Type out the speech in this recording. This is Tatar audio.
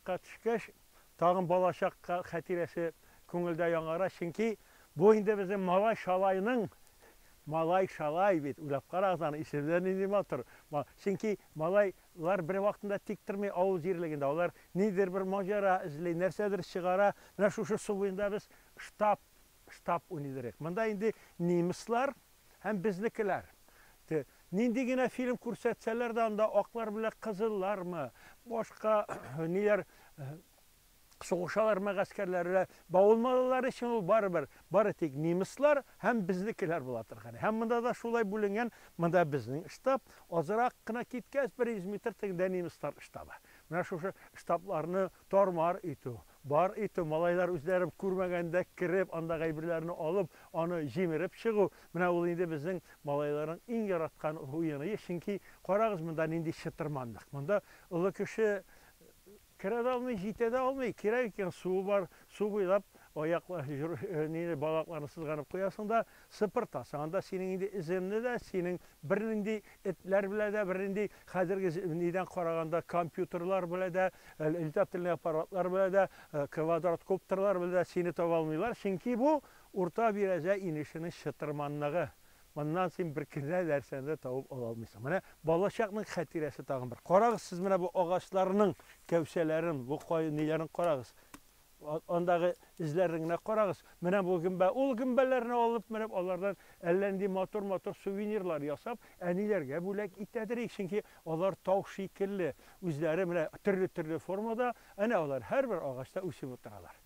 балашаққа түшкеш, тағын балашаққа хәтирәсе көңілді яңара. Чөнки бу инде безнең малай шалайның Малай шалай бит, уйлап карагыз, исемдән инде матур. Чөнки малайлар бер вакытында тик тормый авыл җирлегендә. Алар нидер бер маҗара эзли, нәрсәдер чыгара. Менә шушы су буенда без штаб уйныйдык. Монда инде немецлар һәм безнекеләр. Нинди генә фильм күрсәтсәләр дә, анда аклар белән кызыллармы, башка ниләр сугышалар мәгәскәрләре, бавылмалылар өчен ул бары тик немецлар һәм безнекеләр була торган. Һәм монда да шулай бүленгән, монда безнең штаб, азрак кына киткәч 100 метр тегендә немецлар штабы. Менә шушы штабларны тормар итү, бар итү, малайлар үзләре күрмәгәндә кирип, анда гайберләрне алып, аны җимереп чыгу. Менә ул инде безнең малайларның иң яраткан уены. Чөнки карагыз, монда нинди чытырманлык. Монда улы кеше керә алмый, җитә дә алмый. Кирәк икән су бар, су буйлап балакларны сызганып куясың да сыпыртасың. Анда синең инде иземне дә, синең бер нинди этләр белән дә, бер нинди хәзерге нидән караганда компьютерлар белән дә, летательный аппаратлар белән дә, квадрокоптерлар белән дә сине таба алмыйлар. Чөнки бу урта бирәҗә инешенең чытырманлыгы. Моннан син бер кенә нәрсәне табып ала алмыйсың. Менә балачакның хәтирәсе тагын бер. Карагыз, сез менә бу агачларның кәүсәләрен, бу ниләрен карагыз. Андагы изләренә карагыз. Менә бу гөмбә, ул гөмбәләрне алып менеп, алардан әллә нинди матур сувенирлар ясап, әниләргә бүләк итәдер. Чөнки алар тау шикелле, үзләре менә төрле формада, әнә алар һәрбер агачта үсеп утыралар.